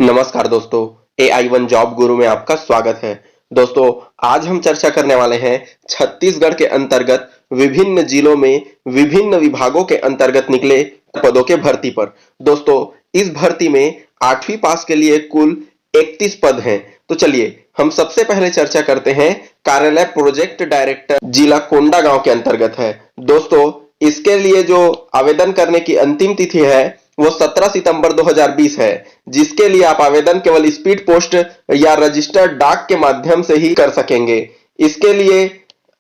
नमस्कार दोस्तों, AI1 job गुरु में आपका स्वागत है। दोस्तों, आज हम चर्चा करने वाले हैं छत्तीसगढ़ के अंतर्गत विभिन्न जिलों में विभिन्न विभागों के अंतर्गत निकले पदों के भर्ती पर। दोस्तों, इस भर्ती में 8वीं पास के लिए कुल 31 पद हैं। तो चलिए हम सबसे पहले चर्चा करते हैं कार्यालय प्रोजेक्ट डायरेक्टर जिला कोंडागांव के अंतर्गत है। दोस्तों, इसके लिए जो आवेदन करने की अंतिम तिथि है वो 17 सितंबर 2020 है, जिसके लिए आप आवेदन केवल स्पीड पोस्ट या रजिस्टर्ड डाक के माध्यम से ही कर सकेंगे। इसके लिए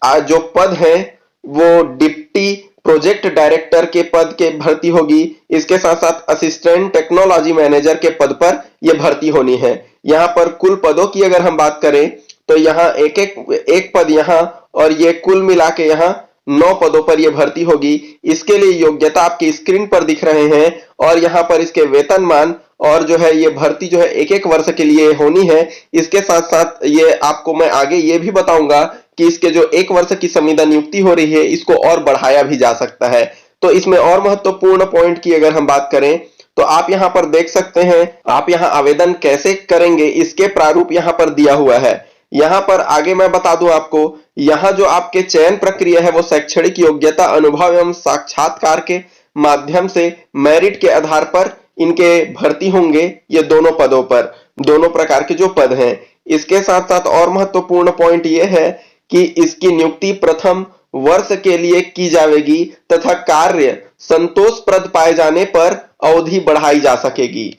जो पद है वो डिप्टी प्रोजेक्ट डायरेक्टर के पद के भर्ती होगी। इसके साथ साथ असिस्टेंट टेक्नोलॉजी मैनेजर के पद पर यह भर्ती होनी है। यहाँ पर कुल पदों की अगर हम बात करें तो यहाँ एक पद यहाँ और ये कुल मिला के यहाँ 9 पदों पर यह भर्ती होगी। इसके लिए योग्यता आपकी स्क्रीन पर दिख रहे हैं और यहाँ पर इसके वेतनमान और जो है ये भर्ती जो है एक वर्ष के लिए होनी है। इसके साथ साथ ये आपको मैं आगे ये भी बताऊंगा कि इसके जो 1 वर्ष की संविदा नियुक्ति हो रही है इसको और बढ़ाया भी जा सकता है। तो इसमें और महत्वपूर्ण पॉइंट की अगर हम बात करें तो आप यहाँ पर देख सकते हैं, आप यहाँ आवेदन कैसे करेंगे इसके प्रारूप यहाँ पर दिया हुआ है। यहाँ पर आगे मैं बता दूं आपको, यहाँ जो आपके चयन प्रक्रिया है वो शैक्षणिक योग्यता, अनुभव एवं साक्षात्कार के माध्यम से मेरिट के आधार पर इनके भर्ती होंगे। ये दोनों पदों पर दोनों प्रकार के जो पद हैं। इसके साथ साथ और महत्वपूर्ण पॉइंट ये है कि इसकी नियुक्ति प्रथम वर्ष के लिए की जाएगी तथा कार्य संतोषप्रद पाए जाने पर अवधि बढ़ाई जा सकेगी।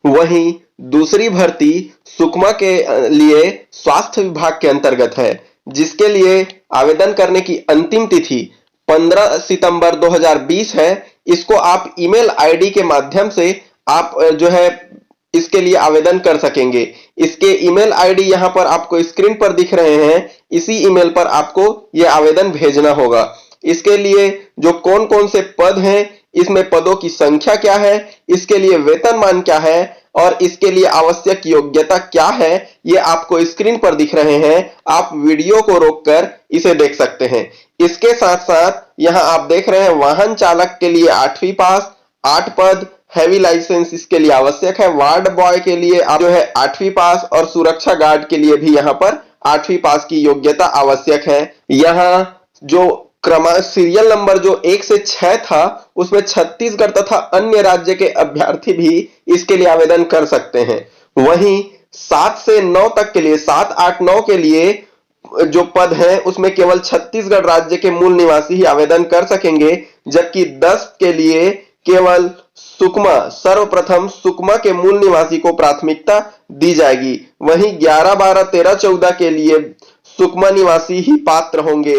वहीं दूसरी भर्ती सुकमा के लिए स्वास्थ्य विभाग के अंतर्गत है, जिसके लिए आवेदन करने की अंतिम तिथि 15 सितंबर 2020 है। इसको आप ईमेल आईडी के माध्यम से आप जो है इसके लिए आवेदन कर सकेंगे। इसके ईमेल आईडी यहाँ पर आपको स्क्रीन पर दिख रहे हैं। इसी ईमेल पर आपको यह आवेदन भेजना होगा। इसके लिए जो कौन कौन से पद हैं, इसमें पदों की संख्या क्या है, इसके लिए वेतनमान क्या है और इसके लिए आवश्यक योग्यता क्या है, ये आपको स्क्रीन पर दिख रहे हैं। आप वीडियो को रोककर इसे देख सकते हैं। इसके साथ साथ यहाँ आप देख रहे हैं वाहन चालक के लिए 8वीं पास 8 पद, हैवी लाइसेंस इसके लिए आवश्यक है। वार्ड बॉय के लिए आप जो है 8वीं पास और सुरक्षा गार्ड के लिए भी यहाँ पर 8वीं पास की योग्यता आवश्यक है। यहाँ जो सीरियल नंबर जो 1 से 6 था उसमें छत्तीसगढ़ तथा अन्य राज्य के अभ्यर्थी भी इसके लिए आवेदन कर सकते हैं। वहीं 7 से 9 तक के लिए 7, 8, 9 के लिए जो पद है उसमें केवल छत्तीसगढ़ राज्य के मूल निवासी ही आवेदन कर सकेंगे, जबकि 10 के लिए केवल सुकमा, सर्वप्रथम सुकमा के मूल निवासी को प्राथमिकता दी जाएगी। वहीं 11, 12, 13, 14 के लिए सुकमा निवासी ही पात्र होंगे।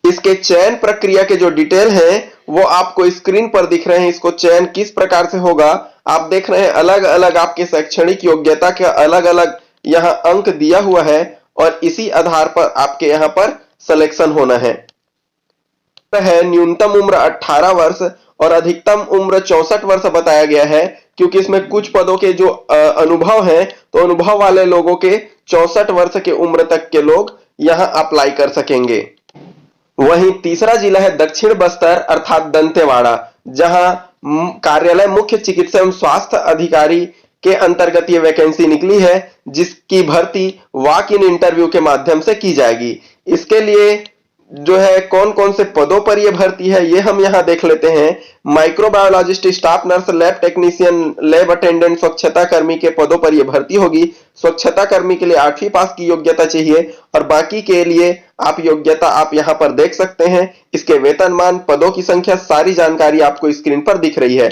इसके चयन प्रक्रिया के जो डिटेल है वो आपको स्क्रीन पर दिख रहे हैं। इसको चयन किस प्रकार से होगा आप देख रहे हैं। अलग अलग आपके शैक्षणिक योग्यता के अलग अलग यहाँ अंक दिया हुआ है और इसी आधार पर आपके यहाँ पर सिलेक्शन होना है। न्यूनतम उम्र 18 वर्ष और अधिकतम उम्र 64 वर्ष बताया गया है, क्योंकि इसमें कुछ पदों के जो अनुभव हैं तो अनुभव वाले लोगों के 64 वर्ष के उम्र तक के लोग यहाँ अप्लाई कर सकेंगे। वहीं तीसरा जिला है दक्षिण बस्तर अर्थात दंतेवाड़ा, जहां कार्यालय मुख्य चिकित्सा एवं स्वास्थ्य अधिकारी के अंतर्गत ये वैकेंसी निकली है, जिसकी भर्ती वॉक इन इंटरव्यू के माध्यम से की जाएगी। इसके लिए जो है कौन कौन से पदों पर यह भर्ती है ये हम यहाँ देख लेते हैं। Microbiologist, staff nurse, lab technician, lab attendant, स्वच्छता कर्मी के पदों पर यह भर्ती होगी। स्वच्छता कर्मी के लिए 8वीं पास की योग्यता चाहिए और बाकी के लिए आप योग्यता आप यहाँ पर देख सकते हैं। इसके वेतनमान, पदों की संख्या, सारी जानकारी आपको स्क्रीन पर दिख रही है।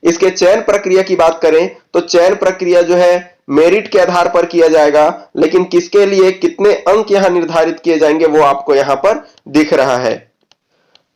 इसके चयन प्रक्रिया की बात करें तो चयन प्रक्रिया जो है मेरिट के आधार पर किया जाएगा, लेकिन किसके लिए कितने अंक यहाँ निर्धारित किए जाएंगे वो आपको यहाँ पर दिख रहा है।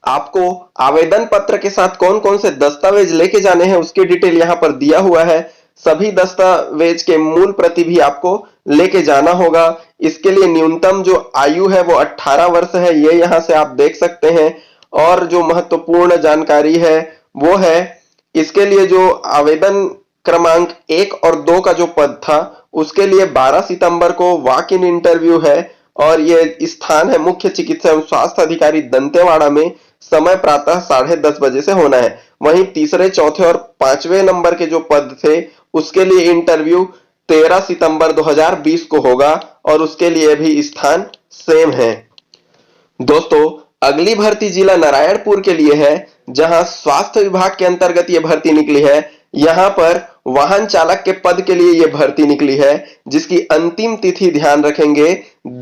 आपको आवेदन पत्र के साथ कौन कौन से दस्तावेज लेके जाने हैं उसकी डिटेल यहाँ पर दिया हुआ है। सभी दस्तावेज के मूल प्रति भी आपको लेके जाना होगा। इसके लिए न्यूनतम जो आयु है वो 18 वर्ष है, ये यहाँ से आप देख सकते हैं। और जो महत्वपूर्ण जानकारी है वो है इसके लिए जो आवेदन क्रमांक 1 और 2 का जो पद था उसके लिए 12 सितंबर को वॉक इन इंटरव्यू है और ये स्थान है मुख्य चिकित्सा एवं स्वास्थ्य अधिकारी दंतेवाड़ा में। समय प्रातः 10:30 बजे से होना है। वहीं तीसरे, चौथे और पांचवें नंबर के जो पद थे उसके लिए इंटरव्यू 13 सितंबर 2020 को होगा और उसके लिए भी स्थान सेम है। दोस्तों, अगली भर्ती जिला नारायणपुर के लिए है, जहां स्वास्थ्य विभाग के अंतर्गत यह भर्ती निकली है। यहां पर वाहन चालक के पद के लिए यह भर्ती निकली है, जिसकी अंतिम तिथि ध्यान रखेंगे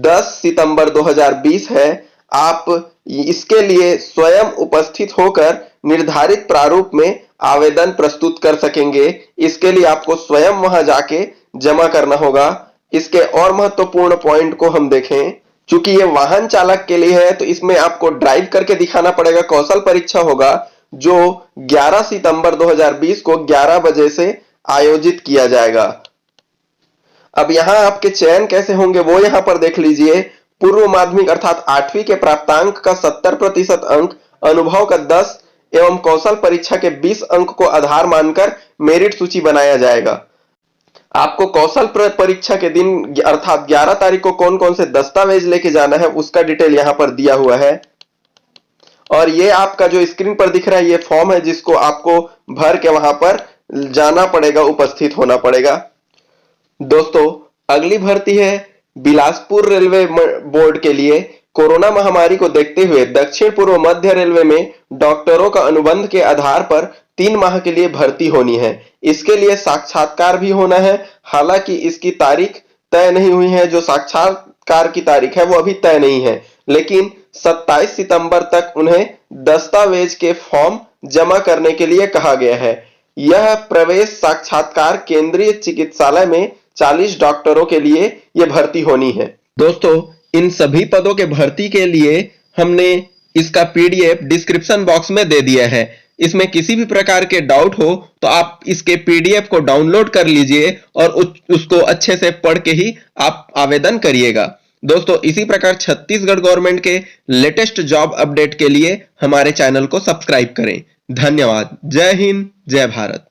10 सितंबर 2020 है। आप इसके लिए स्वयं उपस्थित होकर निर्धारित प्रारूप में आवेदन प्रस्तुत कर सकेंगे। इसके लिए आपको स्वयं वहां जाके जमा करना होगा। इसके और महत्वपूर्ण पॉइंट को हम देखें। चूंकि ये वाहन चालक के लिए है तो इसमें आपको ड्राइव करके दिखाना पड़ेगा। कौशल परीक्षा होगा जो 11 सितंबर 2020 को 11 बजे से आयोजित किया जाएगा। अब यहां आपके चयन कैसे होंगे वो यहां पर देख लीजिए। पूर्व माध्यमिक अर्थात 8वीं के प्राप्तांक का 70% अंक, अनुभव का 10 एवं कौशल परीक्षा के 20 अंक को आधार मानकर मेरिट सूची बनाया जाएगा। आपको कौशल परीक्षा के दिन अर्थात 11 तारीख को कौन कौन से दस्तावेज लेके जाना है उसका डिटेल यहां पर दिया हुआ है। और ये आपका जो स्क्रीन पर दिख रहा है ये फॉर्म है, जिसको आपको भर के वहां पर जाना पड़ेगा, उपस्थित होना पड़ेगा। दोस्तों, अगली भर्ती है बिलासपुर रेलवे बोर्ड के लिए। कोरोना महामारी को देखते हुए दक्षिण पूर्व मध्य रेलवे में डॉक्टरों का अनुबंध के आधार पर 3 माह के लिए भर्ती होनी है। इसके लिए साक्षात्कार भी होना है। हालांकि इसकी तारीख तय नहीं हुई है, जो साक्षात्कार की तारीख है वो अभी तय नहीं है, लेकिन 27 सितंबर तक उन्हें दस्तावेज के फॉर्म जमा करने के लिए कहा गया है। यह प्रवेश साक्षात्कार केंद्रीय चिकित्सालय में 40 डॉक्टरों के लिए यह भर्ती होनी है। दोस्तों, इन सभी पदों के भर्ती के लिए हमने इसका पीडीएफ डिस्क्रिप्शन बॉक्स में दे दिया है। इसमें किसी भी प्रकार के डाउट हो तो आप इसके पीडीएफ को डाउनलोड कर लीजिए और उसको अच्छे से पढ़ के ही आप आवेदन करिएगा। दोस्तों, इसी प्रकार छत्तीसगढ़ गवर्नमेंट के लेटेस्ट जॉब अपडेट के लिए हमारे चैनल को सब्सक्राइब करें। धन्यवाद। जय हिंद, जय भारत।